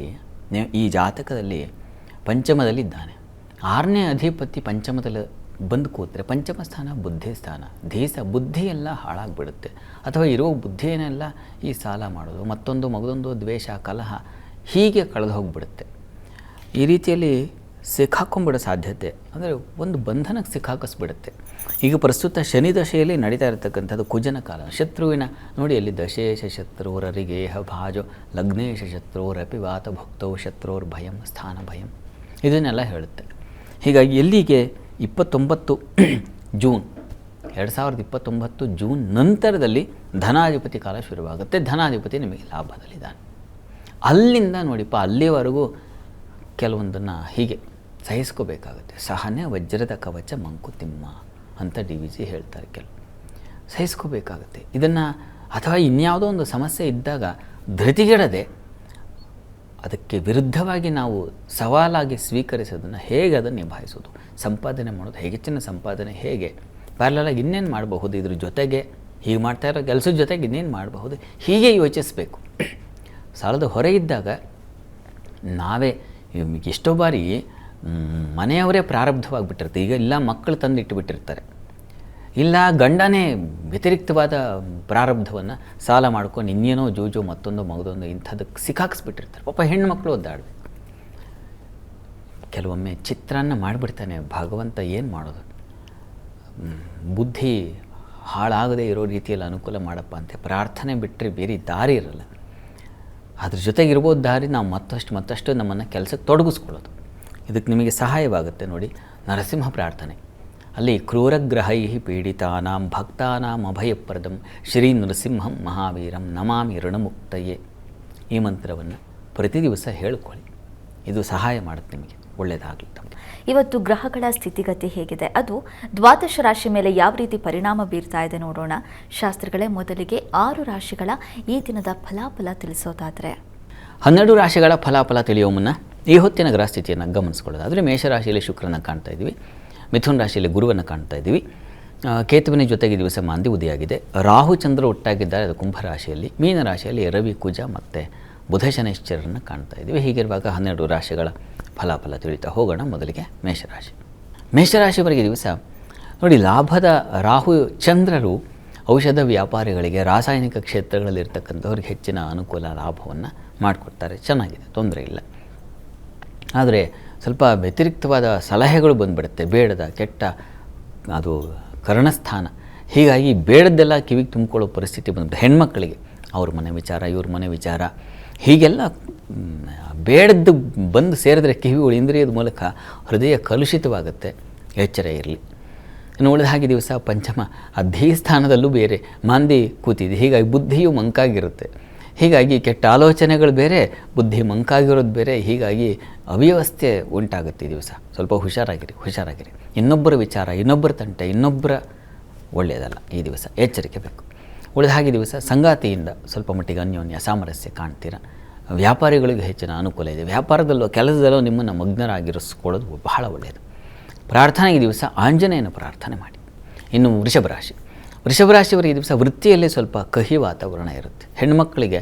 ಈ ಜಾತಕದಲ್ಲಿ ಪಂಚಮದಲ್ಲಿದ್ದಾನೆ. 6ನೇ ಅಧಿಪತಿ ಪಂಚಮದಲ್ಲಿ ಬಂದು ಕೂತ್ರೆ ಪಂಚಮ ಸ್ಥಾನ ಬುದ್ಧಿ ಸ್ಥಾನ. ಬುದ್ಧಿಯೆಲ್ಲ ಹಾಳಾಗಿಬಿಡುತ್ತೆ. ಅಥವಾ ಇರೋ ಬುದ್ಧಿಯನ್ನೆಲ್ಲ ಈ ಸಾಲ ಮಾಡೋದು, ಮಗದೊಂದು ದ್ವೇಷ, ಕಲಹ ಹೀಗೆ ಕಳೆದು ಹೋಗಿಬಿಡುತ್ತೆ. ಈ ರೀತಿಯಲ್ಲಿ ಸಿಕ್ಕಾಕೊಂಡ್ಬಿಡೋ ಸಾಧ್ಯತೆ, ಅಂದರೆ ಒಂದು ಬಂಧನಕ್ಕೆ ಸಿಕ್ಕಾಕಿಸ್ಬಿಡುತ್ತೆ. ಈಗ ಪ್ರಸ್ತುತ ಶನಿ ದಶೆಯಲ್ಲಿ ನಡೀತಾ ಇರತಕ್ಕಂಥದ್ದು ಕುಜನ ಕಾಲ. ಶತ್ರುವಿನ ನೋಡಿ, ಅಲ್ಲಿ ದಶೇಶ ಶತ್ರುರರಿಗೇಹ ಭಾಜೋ ಲಗ್ನೇಶ ಶತ್ರುರಪಿ ವಾತ ಭುಕ್ತೌ ಶತ್ರುರ್ ಭಯಂ ಸ್ಥಾನ ಭಯಂ ಇದನ್ನೆಲ್ಲ ಹೇಳುತ್ತೆ. ಹೀಗಾಗಿ ಎಲ್ಲಿಗೆ 29 ಜೂನ್ 2029 ಜೂನ್ ನಂತರದಲ್ಲಿ ಧನಾಧಿಪತಿ ಕಾಲ ಶುರುವಾಗುತ್ತೆ. ಧನಾಧಿಪತಿ ನಿಮಗೆ ಲಾಭದಲ್ಲಿದ್ದಾನೆ. ಅಲ್ಲಿಂದ ನೋಡಿಪ್ಪ, ಅಲ್ಲಿವರೆಗೂ ಕೆಲವೊಂದನ್ನು ಹೀಗೆ ಸಹಿಸ್ಕೋಬೇಕಾಗುತ್ತೆ. ಸಹನೆ ವಜ್ರದ ಕವಚ ಮಂಕುತಿಮ್ಮ ಅಂತ DVG ಹೇಳ್ತಾರೆ. ಕೆಲವು ಸಹಿಸ್ಕೋಬೇಕಾಗುತ್ತೆ ಇದನ್ನು. ಅಥವಾ ಇನ್ಯಾವುದೋ ಒಂದು ಸಮಸ್ಯೆ ಇದ್ದಾಗ ಧೃತಿಗೆಡದೆ ಅದಕ್ಕೆ ವಿರುದ್ಧವಾಗಿ ನಾವು ಸವಾಲಾಗಿ ಸ್ವೀಕರಿಸೋದನ್ನು ಹೇಗೆ ಅದನ್ನು ನಿಭಾಯಿಸೋದು, ಸಂಪಾದನೆ ಮಾಡೋದು ಹೇಗೆ, ಹೆಚ್ಚಿನ ಸಂಪಾದನೆ ಹೇಗೆ, ಪ್ಯಾರಲಾಗಿ ಇನ್ನೇನು ಮಾಡಬಹುದು, ಇದ್ರ ಜೊತೆಗೆ ಹೀಗೆ ಮಾಡ್ತಾ ಇರೋ ಕೆಲಸದ ಜೊತೆಗೆ ಇನ್ನೇನು ಮಾಡಬಹುದು, ಹೀಗೆ ಯೋಚಿಸಬೇಕು. ಸಾಲದ ಹೊರೆ ಇದ್ದಾಗ ನಾವೇ ಎಷ್ಟೋ ಬಾರಿ ಮನೆಯವರೇ ಪ್ರಾರಬ್ಧವಾಗಿಬಿಟ್ಟಿರ್ತಾರೆ. ಈಗ ಇಲ್ಲ ಮಕ್ಕಳು ತಂದಿಟ್ಟುಬಿಟ್ಟಿರ್ತಾರೆ, ಇಲ್ಲ ಗಂಡನೇ ವ್ಯತಿರಿಕ್ತವಾದ ಪ್ರಾರಬ್ಧವನ್ನು ಸಾಲ ಮಾಡ್ಕೊಂಡು ಇನ್ನೇನೋ ಜೂಜು ಮಗದೊಂದು ಇಂಥದಕ್ಕೆ ಸಿಕ್ಕಾಕಿಸ್ಬಿಟ್ಟಿರ್ತಾರೆ. ಪಾಪ ಹೆಣ್ಮಕ್ಳು ಒದ್ದಾಡಬೇಕು. ಕೆಲವೊಮ್ಮೆ ಚಿತ್ರಾನ್ನ ಮಾಡಿಬಿಡ್ತಾನೆ ಭಗವಂತ. ಏನು ಮಾಡೋದು, ಬುದ್ಧಿ ಹಾಳಾಗದೇ ಇರೋ ರೀತಿಯಲ್ಲಿ ಅನುಕೂಲ ಮಾಡಪ್ಪ ಅಂತ ಪ್ರಾರ್ಥನೆ ಬಿಟ್ಟರೆ ಬೇರೆ ದಾರಿ ಇರಲ್ಲ. ಅದ್ರ ಜೊತೆಗಿರ್ಬೋದು ದಾರಿ, ನಾವು ಮತ್ತಷ್ಟು ನಮ್ಮನ್ನು ಕೆಲಸಕ್ಕೆ ತೊಡಗಿಸ್ಕೊಳ್ಳೋದು. ಇದಕ್ಕೆ ನಿಮಗೆ ಸಹಾಯವಾಗುತ್ತೆ ನೋಡಿ, ನರಸಿಂಹ ಪ್ರಾರ್ಥನೆ. ಅಲ್ಲಿ ಕ್ರೂರಗ್ರಹೈ ಪೀಡಿತಾನಾಂ ಭಕ್ತಾನಾಂ ಅಭಯಪ್ರದಂ ಶ್ರೀ ನರಸಿಂಹಂ ಮಹಾವೀರಂ ನಮಾಮಿ ಋಣಮುಕ್ತಯೇ. ಈ ಮಂತ್ರವನ್ನು ಪ್ರತಿ ದಿವಸ ಹೇಳ್ಕೊಳ್ಳಿ. ಇದು ಸಹಾಯ ಮಾಡುತ್ತೆ ನಿಮಗೆ. ಒಳ್ಳೆಯದಾಗಲಿ. ಇವತ್ತು ಗ್ರಹಗಳ ಸ್ಥಿತಿಗತಿ ಹೇಗಿದೆ, ಅದು ದ್ವಾದಶ ರಾಶಿ ಮೇಲೆ ಯಾವ ರೀತಿ ಪರಿಣಾಮ ಬೀರ್ತಾ ಇದೆ ನೋಡೋಣ. ಶಾಸ್ತ್ರಿಗಳೇ, ಮೊದಲಿಗೆ 6 ರಾಶಿಗಳ ಈ ದಿನದ ಫಲಾಫಲ ತಿಳಿಸೋದಾದರೆ 12 ರಾಶಿಗಳ ಫಲಾಫಲ ತಿಳಿಯೋ ಮುನ್ನ ಈ ಹೊತ್ತಿನ ಗ್ರಹ ಸ್ಥಿತಿಯನ್ನು ಗಮನಿಸ್ಕೊಳ್ಳೋದಾದರೆ ಮೇಷರಾಶಿಯಲ್ಲಿ ಶುಕ್ರನ ಕಾಣ್ತಾ ಇದ್ದೀವಿ, ಮಿಥುನ ರಾಶಿಯಲ್ಲಿ ಗುರುವನ್ನು ಕಾಣ್ತಾ ಇದ್ದೀವಿ, ಕೇತುವಿನ ಜೊತೆಗೆ ದಿವಸ ಮಾಂದಿ ಉದಯಾಗಿದೆ. ರಾಹು ಚಂದ್ರ ಒಟ್ಟಾಗಿದ್ದಾರೆ, ಅದು ಕುಂಭರಾಶಿಯಲ್ಲಿ. ಮೀನರಾಶಿಯಲ್ಲಿ ರವಿ ಕುಜ ಮತ್ತು ಬುಧ ಶನೈಶ್ಚರನ್ನು ಕಾಣ್ತಾ ಇದ್ದೀವಿ. ಹೀಗಿರುವಾಗ 12 ರಾಶಿಗಳ ಫಲಾಫಲ ತಿಳಿತಾ ಹೋಗೋಣ. ಮೊದಲಿಗೆ ಮೇಷರಾಶಿ. ಮೇಷರಾಶಿಯವರೆಗೆ ದಿವಸ ನೋಡಿ, ಲಾಭದ ರಾಹು ಚಂದ್ರರು ಔಷಧ ವ್ಯಾಪಾರಿಗಳಿಗೆ, ರಾಸಾಯನಿಕ ಕ್ಷೇತ್ರಗಳಲ್ಲಿರ್ತಕ್ಕಂಥವ್ರಿಗೆ ಹೆಚ್ಚಿನ ಅನುಕೂಲ ಲಾಭವನ್ನು ಮಾಡಿಕೊಡ್ತಾರೆ. ಚೆನ್ನಾಗಿದೆ, ತೊಂದರೆ ಇಲ್ಲ. ಆದರೆ ಸ್ವಲ್ಪ ವ್ಯತಿರಿಕ್ತವಾದ ಸಲಹೆಗಳು ಬಂದುಬಿಡುತ್ತೆ, ಬೇಡದ ಕೆಟ್ಟ ಅದು ಕರ್ಣಸ್ಥಾನ. ಹೀಗಾಗಿ ಬೇಡದ್ದೆಲ್ಲ ಕಿವಿಗೆ ತುಂಬಿಕೊಳ್ಳೋ ಪರಿಸ್ಥಿತಿ ಬಂದುಬಿಡುತ್ತೆ. ಹೆಣ್ಮಕ್ಕಳಿಗೆ ಅವ್ರ ಮನೆ ವಿಚಾರ, ಇವ್ರ ಮನೆ ವಿಚಾರ, ಹೀಗೆಲ್ಲ ಬೇಡದ್ದು ಬಂದು ಸೇರಿದ್ರೆ ಕಿವಿಗಳು ಇಂದ್ರಿಯದ ಮೂಲಕ ಹೃದಯ ಕಲುಷಿತವಾಗುತ್ತೆ. ಎಚ್ಚರ ಇರಲಿ. ಇನ್ನು ಉಳಿದ ಹಾಗೆ ದಿವಸ ಪಂಚಮ ಅಧಿಸ್ಥಾನದಲ್ಲೂ ಬೇರೆ ಮಾಂದಿ ಕೂತಿದೆ. ಹೀಗಾಗಿ ಬುದ್ಧಿಯು ಮಂಕಾಗಿರುತ್ತೆ. ಹೀಗಾಗಿ ಕೆಟ್ಟ ಆಲೋಚನೆಗಳು ಬೇರೆ, ಬುದ್ಧಿ ಮಂಕಾಗಿರೋದು ಬೇರೆ. ಹೀಗಾಗಿ ಅವ್ಯವಸ್ಥೆ ಉಂಟಾಗುತ್ತೆ ಈ ದಿವಸ. ಸ್ವಲ್ಪ ಹುಷಾರಾಗಿರಿ. ಇನ್ನೊಬ್ಬರ ವಿಚಾರ, ಇನ್ನೊಬ್ಬರ ತಂಟೆ, ಇನ್ನೊಬ್ಬರ ಒಳ್ಳೆಯದಲ್ಲ. ಈ ದಿವಸ ಎಚ್ಚರಿಕೆ ಬೇಕು. ಉಳಿದ ಹಾಗೆ ದಿವಸ ಸಂಗಾತಿಯಿಂದ ಸ್ವಲ್ಪ ಮಟ್ಟಿಗೆ ಅನ್ಯೋನ್ಯ ಸಾಮರಸ್ಯ ಕಾಣ್ತೀರ. ವ್ಯಾಪಾರಿಗಳಿಗೆ ಹೆಚ್ಚಿನ ಅನುಕೂಲ ಇದೆ. ವ್ಯಾಪಾರದಲ್ಲೋ ಕೆಲಸದಲ್ಲೋ ನಿಮ್ಮನ್ನು ಮಗ್ನರಾಗಿರಿಸ್ಕೊಳ್ಳೋದು ಬಹಳ ಒಳ್ಳೆಯದು. ಪ್ರಾರ್ಥನೆಗೆ ದಿವಸ ಆಂಜನೇಯನ ಪ್ರಾರ್ಥನೆ ಮಾಡಿ. ಇನ್ನು ವೃಷಭ ರಾಶಿಯವರಿಗೆ ಈ ದಿವಸ ವೃತ್ತಿಯಲ್ಲಿ ಸ್ವಲ್ಪ ಕಹಿ ವಾತಾವರಣ ಇರುತ್ತೆ. ಹೆಣ್ಮಕ್ಕಳಿಗೆ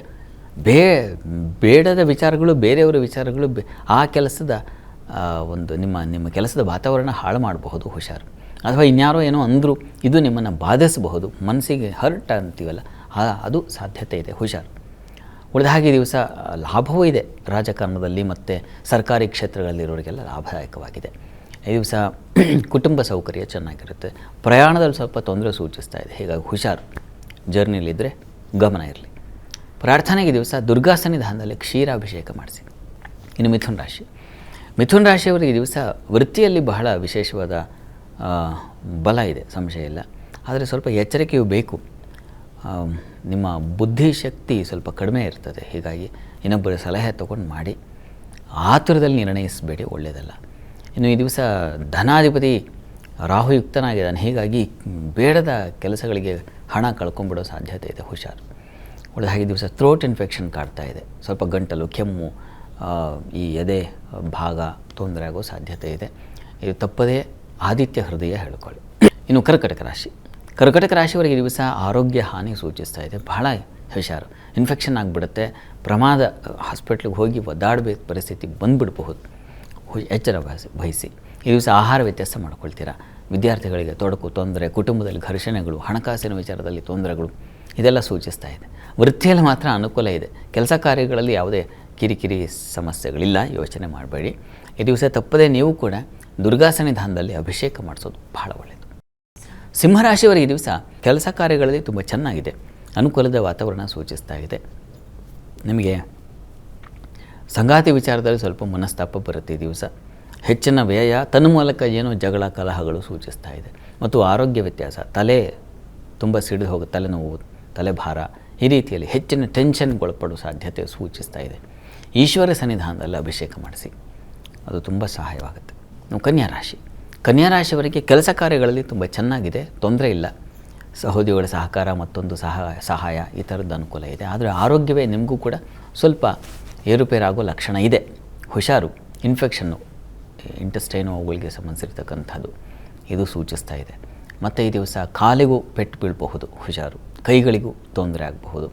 ಬೇಡದ ವಿಚಾರಗಳು, ಬೇರೆಯವರ ವಿಚಾರಗಳು, ಆ ಕೆಲಸದ ಒಂದು ನಿಮ್ಮ ಕೆಲಸದ ವಾತಾವರಣ ಹಾಳು ಮಾಡಬಹುದು. ಹುಷಾರು. ಅಥವಾ ಇನ್ಯಾರೋ ಏನೋ ಅಂದರೂ ಇದು ನಿಮ್ಮನ್ನು ಬಾಧಿಸಬಹುದು. ಮನಸ್ಸಿಗೆ ಹರ್ಟ್ ಅಂತೀವಲ್ಲ, ಅದು ಸಾಧ್ಯತೆ ಇದೆ. ಹುಷಾರು. ಉಳಿದ ಹಾಗೆ ದಿವಸ ಲಾಭವೂ ಇದೆ. ರಾಜಕಾರಣದಲ್ಲಿ ಮತ್ತು ಸರ್ಕಾರಿ ಕ್ಷೇತ್ರಗಳಲ್ಲಿರೋರಿಗೆಲ್ಲ ಲಾಭದಾಯಕವಾಗಿದೆ. ಈ ದಿವಸ ಕುಟುಂಬ ಸೌಕರ್ಯ ಚೆನ್ನಾಗಿರುತ್ತೆ. ಪ್ರಯಾಣದಲ್ಲಿ ಸ್ವಲ್ಪ ತೊಂದರೆ ಸೂಚಿಸ್ತಾ ಇದೆ. ಹೀಗಾಗಿ ಹುಷಾರು. ಜರ್ನಿಲಿದ್ದರೆ ಗಮನ ಇರಲಿ. ಪ್ರಾರ್ಥನೆಗೆ ದಿವಸ ದುರ್ಗಾ ಸನ್ನಿಧಾನದಲ್ಲಿ ಕ್ಷೀರಾಭಿಷೇಕ ಮಾಡಿಸಿ. ಇನ್ನು ಮಿಥುನ ರಾಶಿಯವರಿಗೆ ಈ ದಿವಸ ವೃತ್ತಿಯಲ್ಲಿ ಬಹಳ ವಿಶೇಷವಾದ ಬಲ ಇದೆ, ಸಂಶಯ ಇಲ್ಲ. ಆದರೆ ಸ್ವಲ್ಪ ಎಚ್ಚರಿಕೆಯೂ ಬೇಕು. ನಿಮ್ಮ ಬುದ್ಧಿಶಕ್ತಿ ಸ್ವಲ್ಪ ಕಡಿಮೆ ಇರ್ತದೆ. ಹೀಗಾಗಿ ಇನ್ನೊಬ್ಬರ ಸಲಹೆ ತೊಗೊಂಡು ಮಾಡಿ. ಆತುರದಲ್ಲಿ ನಿರ್ಣಯಿಸಬೇಡಿ, ಒಳ್ಳೆಯದಲ್ಲ. ಇನ್ನು ಈ ದಿವಸ ಧನಾಧಿಪತಿ ರಾಹುಯುಕ್ತನಾಗಿದ್ದಾನೆ. ಹೀಗಾಗಿ ಬೇಡದ ಕೆಲಸಗಳಿಗೆ ಹಣ ಕಳ್ಕೊಂಡ್ಬಿಡೋ ಸಾಧ್ಯತೆ ಇದೆ. ಹುಷಾರು. ಉಳಿದ ಹಾಗೆ ದಿವಸ ಥ್ರೋಟ್ ಇನ್ಫೆಕ್ಷನ್ ಕಾಡ್ತಾ ಇದೆ. ಸ್ವಲ್ಪ ಗಂಟಲು, ಕೆಮ್ಮು, ಈ ಎದೆ ಭಾಗ ತೊಂದರೆ ಆಗೋ ಸಾಧ್ಯತೆ ಇದೆ. ಇದು ತಪ್ಪದೇ ಆದಿತ್ಯ ಹೃದಯ ಹೇಳ್ಕೊಳ್ಳಿ. ಇನ್ನು ಕರ್ಕಟಕ ರಾಶಿಯವರಿಗೆ ಈ ದಿವಸ ಆರೋಗ್ಯ ಹಾನಿ ಸೂಚಿಸ್ತಾ ಇದೆ. ಬಹಳ ಹುಷಾರು. ಇನ್ಫೆಕ್ಷನ್ ಆಗಿಬಿಡುತ್ತೆ. ಪ್ರಮಾದ, ಹಾಸ್ಪಿಟ್ಲಿಗೆ ಹೋಗಿ ಒದ್ದಾಡಬೇಕು ಪರಿಸ್ಥಿತಿ ಬಂದುಬಿಡಬಹುದು. ಎಚ್ಚರ ವಹಿಸಿ. ಈ ದಿವಸ ಆಹಾರ ವ್ಯತ್ಯಾಸ ಮಾಡ್ಕೊಳ್ತೀರಾ. ವಿದ್ಯಾರ್ಥಿಗಳಿಗೆ ತೊಡಕು, ತೊಂದರೆ, ಕುಟುಂಬದಲ್ಲಿ ಘರ್ಷಣೆಗಳು, ಹಣಕಾಸಿನ ವಿಚಾರದಲ್ಲಿ ತೊಂದರೆಗಳು, ಇದೆಲ್ಲ ಸೂಚಿಸ್ತಾ ಇದೆ. ವೃತ್ತಿಯಲ್ಲಿ ಮಾತ್ರ ಅನುಕೂಲ ಇದೆ. ಕೆಲಸ ಕಾರ್ಯಗಳಲ್ಲಿ ಯಾವುದೇ ಕಿರಿಕಿರಿ ಸಮಸ್ಯೆಗಳಿಲ್ಲ, ಯೋಚನೆ ಮಾಡಬೇಡಿ. ಈ ದಿವಸ ತಪ್ಪದೇ ನೀವು ಕೂಡ ದುರ್ಗಾ ಸನ್ನಿಧಾನದಲ್ಲಿ ಅಭಿಷೇಕ ಮಾಡಿಸೋದು ಬಹಳ ಒಳ್ಳೆಯದು. ಸಿಂಹರಾಶಿಯವರಿಗೆ ಈ ದಿವಸ ಕೆಲಸ ಕಾರ್ಯಗಳಲ್ಲಿ ತುಂಬ ಚೆನ್ನಾಗಿದೆ. ಅನುಕೂಲದ ವಾತಾವರಣ ಸೂಚಿಸ್ತಾ ಇದೆ. ನಿಮಗೆ ಸಂಗಾತಿ ವಿಚಾರದಲ್ಲಿ ಸ್ವಲ್ಪ ಮನಸ್ತಾಪ ಬರುತ್ತೆ. ಈ ದಿವಸ ಹೆಚ್ಚಿನ ವ್ಯಯ, ತನ್ನ ಮೂಲಕ ಏನೋ ಜಗಳ ಕಲಹಗಳು ಸೂಚಿಸ್ತಾ ಇದೆ. ಮತ್ತು ಆರೋಗ್ಯ ವ್ಯತ್ಯಾಸ, ತಲೆ ತುಂಬ ಸಿಡಿದು ಹೋಗುತ್ತೆ, ತಲೆನೋವು, ತಲೆಭಾರ, ಈ ರೀತಿಯಲ್ಲಿ ಹೆಚ್ಚಿನ ಟೆನ್ಷನ್ಗೊಳಪಡೋ ಸಾಧ್ಯತೆ ಸೂಚಿಸ್ತಾ ಇದೆ. ಈಶ್ವರ ಸನ್ನಿಧಾನದಲ್ಲಿ ಅಭಿಷೇಕ ಮಾಡಿಸಿ, ಅದು ತುಂಬ ಸಹಾಯವಾಗುತ್ತೆ. ನಾವು ಕನ್ಯಾರಾಶಿಯವರಿಗೆ ಕೆಲಸ ಕಾರ್ಯಗಳಲ್ಲಿ ತುಂಬ ಚೆನ್ನಾಗಿದೆ, ತೊಂದರೆ ಇಲ್ಲ. ಸಹೋದ್ಯೋಗಿಗಳ ಸಹಕಾರ, ಮತ್ತೊಂದು ಸಹಾಯ, ಈ ಥರದ್ದು ಅನುಕೂಲ ಇದೆ. ಆದರೆ ಆರೋಗ್ಯವೇ ನಿಮಗೂ ಕೂಡ ಸ್ವಲ್ಪ ಏರುಪೇರಾಗೋ ಲಕ್ಷಣ ಇದೆ. ಹುಷಾರು. ಇನ್ಫೆಕ್ಷನ್ನು, ಇಂಟೆಸ್ಟೈನ್ ಅವುಗಳಿಗೆ ಸಂಬಂಧಿಸಿರ್ತಕ್ಕಂಥದ್ದು ಇದು ಸೂಚಿಸ್ತಾ ಇದೆ. ಮತ್ತು ಈ ದಿವಸ ಕಾಲಿಗೂ ಪೆಟ್ಟು ಬೀಳಬಹುದು. ಹುಷಾರು. ಕೈಗಳಿಗೂ ತೊಂದರೆ ಆಗಬಹುದು.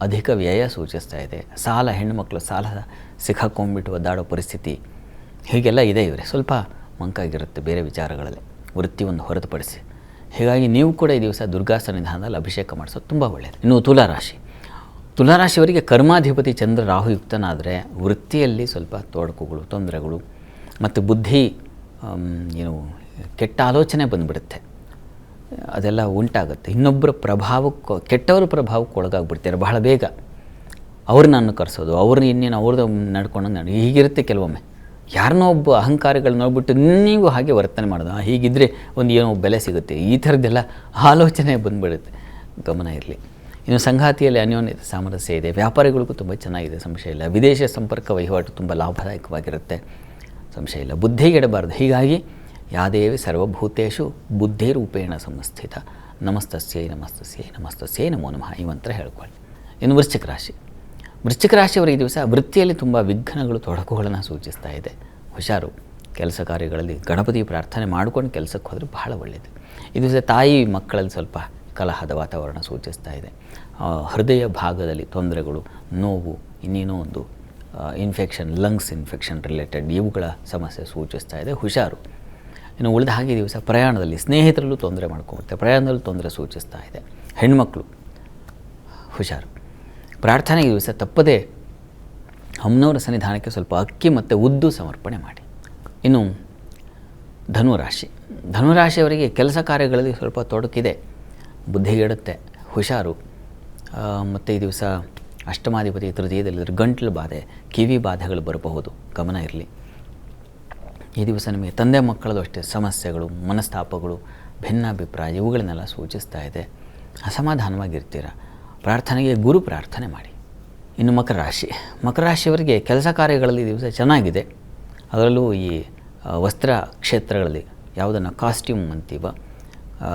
ಅಧಿಕ ವ್ಯಯ ಸೂಚಿಸ್ತಾ ಇದೆ. ಹೆಣ್ಣುಮಕ್ಕಳು ಸಾಲ ಸಿಕ್ಕಾಕೊಂಡ್ಬಿಟ್ಟು ಒದ್ದಾಡೋ ಪರಿಸ್ಥಿತಿ ಹೀಗೆಲ್ಲ ಇದೆ. ಇವರೇ ಸ್ವಲ್ಪ ಮಂಕಾಗಿರುತ್ತೆ ಬೇರೆ ವಿಚಾರಗಳಲ್ಲಿ, ವೃತ್ತಿಯನ್ನು ಹೊರತುಪಡಿಸಿ. ಹೀಗಾಗಿ ನೀವು ಕೂಡ ಈ ದಿವಸ ದುರ್ಗಾ ಸನ್ನಿಧಾನದಲ್ಲಿ ಅಭಿಷೇಕ ಮಾಡಿಸೋದು ತುಂಬ ಒಳ್ಳೆಯದು. ಇನ್ನು ತುಲಾರಾಶಿಯವರಿಗೆ ಕರ್ಮಾಧಿಪತಿ ಚಂದ್ರ ರಾಹುಯುಕ್ತನಾದರೆ ವೃತ್ತಿಯಲ್ಲಿ ಸ್ವಲ್ಪ ತೊಡಕುಗಳು, ತೊಂದರೆಗಳು ಮತ್ತು ಬುದ್ಧಿ ಕೆಟ್ಟ ಆಲೋಚನೆ ಬಂದುಬಿಡುತ್ತೆ. ಅದೆಲ್ಲ ಉಂಟಾಗುತ್ತೆ. ಇನ್ನೊಬ್ಬರ ಪ್ರಭಾವಕ್ಕೆ, ಕೆಟ್ಟವರ ಪ್ರಭಾವಕ್ಕೆ ಒಳಗಾಗ್ಬಿಡ್ತಾರೆ ಬಹಳ ಬೇಗ. ಅವ್ರನ್ನ ಅನುಕರಿಸೋದು, ಅವ್ರನ್ನ ಅವ್ರದ್ದು ನಡ್ಕೊಂಡು ಹೀಗಿರುತ್ತೆ. ಕೆಲವೊಮ್ಮೆ ಯಾರನ್ನೋ ಒಬ್ಬ ಅಹಂಕಾರಿಗಳು ನೋಡ್ಬಿಟ್ಟು ನೀವು ಹಾಗೆ ವರ್ತನೆ ಮಾಡೋದು, ಹೀಗಿದ್ದರೆ ಒಂದು ಏನೋ ಬೆಲೆ ಸಿಗುತ್ತೆ, ಈ ಥರದ್ದೆಲ್ಲ ಆಲೋಚನೆ ಬಂದುಬಿಡುತ್ತೆ. ಗಮನ ಇರಲಿ. ಇನ್ನು ಸಂಗಾತಿಯಲ್ಲಿ ಅನ್ಯೋನ್ಯತೆ ಸಾಮರಸ್ಯ ಇದೆ. ವ್ಯಾಪಾರಿಗಳಿಗೂ ತುಂಬ ಚೆನ್ನಾಗಿದೆ, ಸಂಶಯ ಇಲ್ಲ. ವಿದೇಶ ಸಂಪರ್ಕ ವಹಿವಾಟು ತುಂಬ ಲಾಭದಾಯಕವಾಗಿರುತ್ತೆ, ಸಂಶಯ ಇಲ್ಲ. ಬುದ್ಧಿಗೆಡಬಾರ್ದು. ಹೀಗಾಗಿ ಯಾದೇವಿ ಸರ್ವಭೂತೇಷು ಬುದ್ಧಿರೂಪೇಣ ಸಂಸ್ಥಿತ ನಮಸ್ತಸ್ಯೈ ನಮಸ್ತಸ್ಯೈ ನಮಸ್ತಸ್ಯೈ ನಮೋ ನಮಃ ಈ ಮಂತ್ರ ಹೇಳ್ಕೊಳ್ಳಿ. ಇನ್ನು ವೃಶ್ಚಿಕ ರಾಶಿಯವರಿಗೆ ಈ ದಿವಸ ವೃತ್ತಿಯಲ್ಲಿ ತುಂಬ ವಿಘ್ನಗಳು, ತೊಡಕುಗಳನ್ನು ಸೂಚಿಸ್ತಾ ಇದೆ. ಹುಷಾರು. ಕೆಲಸ ಕಾರ್ಯಗಳಲ್ಲಿ ಗಣಪತಿ ಪ್ರಾರ್ಥನೆ ಮಾಡ್ಕೊಂಡು ಕೆಲಸಕ್ಕೆ ಹೋದರೆ ಬಹಳ ಒಳ್ಳೆಯದು. ಈ ದಿವಸ ತಾಯಿ ಮಕ್ಕಳಲ್ಲಿ ಸ್ವಲ್ಪ ಕಲಹದ ವಾತಾವರಣ ಸೂಚಿಸ್ತಾ ಇದೆ. ಹೃದಯ ಭಾಗದಲ್ಲಿ ತೊಂದರೆಗಳು, ನೋವು, ಇನ್ನೇನೋ ಒಂದು ಇನ್ಫೆಕ್ಷನ್, ಲಂಗ್ಸ್ ಇನ್ಫೆಕ್ಷನ್ ರಿಲೇಟೆಡ್ ಇವುಗಳ ಸಮಸ್ಯೆ ಸೂಚಿಸ್ತಾ ಇದೆ. ಹುಷಾರು. ಇನ್ನು ಉಳಿದ ಹಾಗೆ ದಿವಸ ಪ್ರಯಾಣದಲ್ಲಿ ಸ್ನೇಹಿತರಲ್ಲೂ ತೊಂದರೆ ಮಾಡ್ಕೊಳುತ್ತೆ, ಪ್ರಯಾಣದಲ್ಲೂ ತೊಂದರೆ ಸೂಚಿಸ್ತಾ ಇದೆ. ಹೆಣ್ಮಕ್ಳು ಹುಷಾರು. ಪ್ರಾರ್ಥನೆಗೆ ದಿವಸ ತಪ್ಪದೇ ಅಮ್ಮನವರ ಸನ್ನಿಧಾನಕ್ಕೆ ಸ್ವಲ್ಪ ಅಕ್ಕಿ ಮತ್ತು ಉದ್ದು ಸಮರ್ಪಣೆ ಮಾಡಿ. ಇನ್ನು ಧನುರಾಶಿ. ಧನುರಾಶಿಯವರಿಗೆ ಕೆಲಸ ಕಾರ್ಯಗಳಲ್ಲಿ ಸ್ವಲ್ಪ ತೊಡಕಿದೆ, ಬುದ್ಧಿಗೆಡುತ್ತೆ, ಹುಷಾರು. ಮತ್ತು ಈ ದಿವಸ ಅಷ್ಟಮಾಧಿಪತಿ ತೃತೀಯದಲ್ಲಿದ್ದರೆ ಗಂಟಲು ಬಾಧೆ, ಕಿವಿ ಬಾಧೆಗಳು ಬರಬಹುದು, ಗಮನ ಇರಲಿ. ಈ ದಿವಸ ನಿಮಗೆ ತಂದೆ ಮಕ್ಕಳಲ್ಲೂ ಅಷ್ಟೇ ಸಮಸ್ಯೆಗಳು, ಮನಸ್ತಾಪಗಳು, ಭಿನ್ನಾಭಿಪ್ರಾಯ ಇವುಗಳನ್ನೆಲ್ಲ ಸೂಚಿಸ್ತಾ ಇದೆ. ಅಸಮಾಧಾನವಾಗಿರ್ತೀರ. ಪ್ರಾರ್ಥನೆಗೆ ಗುರು ಪ್ರಾರ್ಥನೆ ಮಾಡಿ. ಇನ್ನು ಮಕರ ರಾಶಿ. ಮಕರ ರಾಶಿಯವರಿಗೆ ಕೆಲಸ ಕಾರ್ಯಗಳಲ್ಲಿ ದಿವಸ ಚೆನ್ನಾಗಿದೆ. ಅದರಲ್ಲೂ ಈ ವಸ್ತ್ರ ಕ್ಷೇತ್ರಗಳಲ್ಲಿ ಯಾವುದನ್ನು ಕಾಸ್ಟ್ಯೂಮ್ ಅಂತೀವ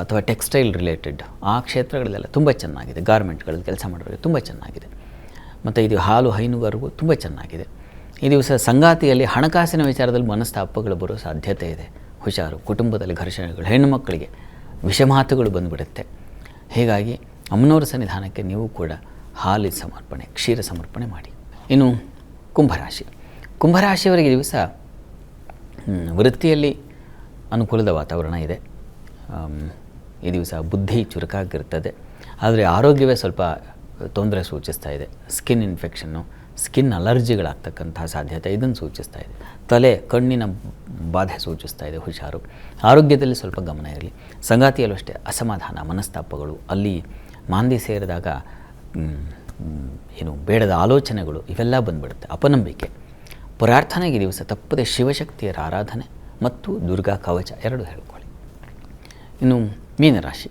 ಅಥವಾ ಟೆಕ್ಸ್ಟೈಲ್ ರಿಲೇಟೆಡ್ ಆ ಕ್ಷೇತ್ರಗಳಲ್ಲೆಲ್ಲ ತುಂಬ ಚೆನ್ನಾಗಿದೆ. ಗಾರ್ಮೆಂಟ್ಗಳಲ್ಲಿ ಕೆಲಸ ಮಾಡೋರಿಗೆ ತುಂಬ ಚೆನ್ನಾಗಿದೆ. ಮತ್ತು ಇದು ಹಾಲು ಹೈನುಗಾರಿಗೂ ತುಂಬ ಚೆನ್ನಾಗಿದೆ. ಈ ದಿವಸ ಸಂಗಾತಿಯಲ್ಲಿ ಹಣಕಾಸಿನ ವಿಚಾರದಲ್ಲಿ ಮನಸ್ತಾಪಗಳು ಬರೋ ಸಾಧ್ಯತೆ ಇದೆ, ಹುಷಾರು. ಕುಟುಂಬದಲ್ಲಿ ಘರ್ಷಣೆಗಳು, ಹೆಣ್ಣು ಮಕ್ಕಳಿಗೆ ವಿಷಮಾತುಗಳು ಬಂದುಬಿಡುತ್ತೆ. ಹೀಗಾಗಿ ಅಮ್ಮನವರ ಸನ್ನಿಧಾನಕ್ಕೆ ನೀವು ಕೂಡ ಹಾಲಿನ ಸಮರ್ಪಣೆ, ಕ್ಷೀರ ಸಮರ್ಪಣೆ ಮಾಡಿ. ಇನ್ನು ಕುಂಭರಾಶಿ. ಕುಂಭರಾಶಿಯವರಿಗೆ ದಿವಸ ವೃತ್ತಿಯಲ್ಲಿ ಅನುಕೂಲದ ವಾತಾವರಣ ಇದೆ. ಈ ದಿವಸ ಬುದ್ಧಿ ಚುರುಕಾಗಿರ್ತದೆ, ಆದರೆ ಆರೋಗ್ಯವೇ ಸ್ವಲ್ಪ ತೊಂದರೆ ಸೂಚಿಸ್ತಾ ಇದೆ. ಸ್ಕಿನ್ ಇನ್ಫೆಕ್ಷನ್ನು, ಸ್ಕಿನ್ ಅಲರ್ಜಿಗಳಾಗ್ತಕ್ಕಂತಹ ಸಾಧ್ಯತೆ ಇದನ್ನು ಸೂಚಿಸ್ತಾ ಇದೆ. ತಲೆ ಕಣ್ಣಿನ ಬಾಧೆ ಸೂಚಿಸ್ತಾ ಇದೆ, ಹುಷಾರು. ಆರೋಗ್ಯದಲ್ಲಿ ಸ್ವಲ್ಪ ಗಮನ ಇರಲಿ. ಸಂಗಾತಿಯಲ್ಲೂ ಅಷ್ಟೇ ಅಸಮಾಧಾನ, ಮನಸ್ತಾಪಗಳು, ಅಲ್ಲಿ ಮಾಂದಿ ಸೇರಿದಾಗ ಏನು ಬೇಡದ ಆಲೋಚನೆಗಳು ಇವೆಲ್ಲ ಬಂದುಬಿಡುತ್ತೆ, ಅಪನಂಬಿಕೆ. ಪ್ರಾರ್ಥನೆಗೆ ದಿವಸ ತಪ್ಪದೆ ಶಿವಶಕ್ತಿಯರ ಆರಾಧನೆ ಮತ್ತು ದುರ್ಗಾ ಕವಚ 2 ಹೇಳ್ಕೊಳ್ಳಿ. ಇನ್ನು ಮೀನರಾಶಿ.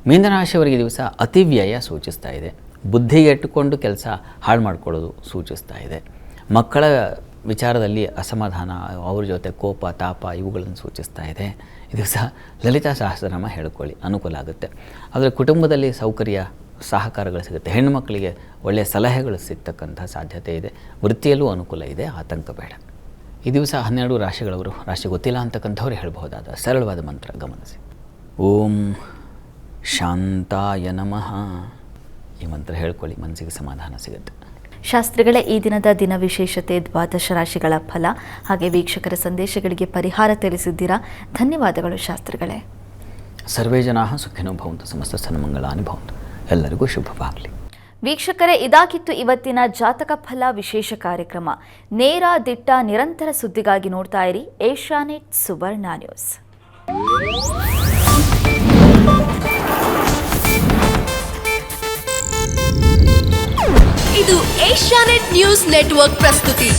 ಮೀನರಾಶಿಯವರಿಗೆ ದಿವಸ ಅತಿವ್ಯಯ ಸೂಚಿಸ್ತಾ ಇದೆ. ಬುದ್ಧಿಗೆ ಇಟ್ಟುಕೊಂಡು ಕೆಲಸ ಹಾಳು ಮಾಡ್ಕೊಳ್ಳೋದು ಸೂಚಿಸ್ತಾ ಇದೆ. ಮಕ್ಕಳ ವಿಚಾರದಲ್ಲಿ ಅಸಮಾಧಾನ, ಅವ್ರ ಜೊತೆ ಕೋಪ ತಾಪ ಇವುಗಳನ್ನು ಸೂಚಿಸ್ತಾ ಇದೆ. ಈ ದಿವಸ ಲಲಿತಾ ಸಹಸ್ರನಾಮ ಹೇಳ್ಕೊಳ್ಳಿ, ಅನುಕೂಲ ಆಗುತ್ತೆ. ಆದರೆ ಕುಟುಂಬದಲ್ಲಿ ಸೌಕರ್ಯ ಸಹಕಾರಗಳು ಸಿಗುತ್ತೆ. ಹೆಣ್ಣುಮಕ್ಕಳಿಗೆ ಒಳ್ಳೆಯ ಸಲಹೆಗಳು ಸಿಗ್ತಕ್ಕಂಥ ಸಾಧ್ಯತೆ ಇದೆ. ವೃತ್ತಿಯಲ್ಲೂ ಅನುಕೂಲ ಇದೆ, ಆತಂಕ ಬೇಡ. ಈ ದಿವಸ 12 ರಾಶಿಗಳವರು, ರಾಶಿ ಗೊತ್ತಿಲ್ಲ ಅಂತಕ್ಕಂಥವ್ರು ಹೇಳ್ಬಹುದಾದ ಸರಳವಾದ ಮಂತ್ರ ಗಮನಿಸಿ. ಓಂ ಶಾಂತಾಯ ನಮಃ. ಈ ಮಂತ್ರ ಹೇಳ್ಕೊಳ್ಳಿ, ಮನಸ್ಸಿಗೆ ಸಮಾಧಾನ ಸಿಗುತ್ತೆ. ಶಾಸ್ತ್ರಿಗಳೇ, ಈ ದಿನದ ದಿನ ವಿಶೇಷತೆ, ದ್ವಾದಶ ರಾಶಿಗಳ ಫಲ ಹಾಗೆ ವೀಕ್ಷಕರ ಸಂದೇಶಗಳಿಗೆ ಪರಿಹಾರ ತಿಳಿಸಿದ್ದೀರಾ. ಧನ್ಯವಾದಗಳು ಶಾಸ್ತ್ರಿಗಳೇ. ಸರ್ವೇ ಜನಾಃ ಸುಖಿನೋ ಭವಂತು, ಸಮಸ್ತ ಸನ್ಮಂಗಳಾನಿ ಭವಂತು. ಎಲ್ಲರಿಗೂ ಶುಭವಾಗಲಿ. ವೀಕ್ಷಕರೇ, ಇದಾಗಿತ್ತು ಇವತ್ತಿನ ಜಾತಕ ಫಲ ವಿಶೇಷ ಕಾರ್ಯಕ್ರಮ. ನೇರ, ದಿಟ್ಟ, ನಿರಂತರ ಸುದ್ದಿಗಾಗಿ ನೋಡ್ತಾ ಇರಿ ಏಷ್ಯಾನೆಟ್ ಸುವರ್ಣ ನ್ಯೂಸ್. ಇದು ಏಷ್ಯಾನೆಟ್ ನ್ಯೂಸ್ ನೆಟ್ವರ್ಕ್ ಪ್ರಸ್ತುತಿ.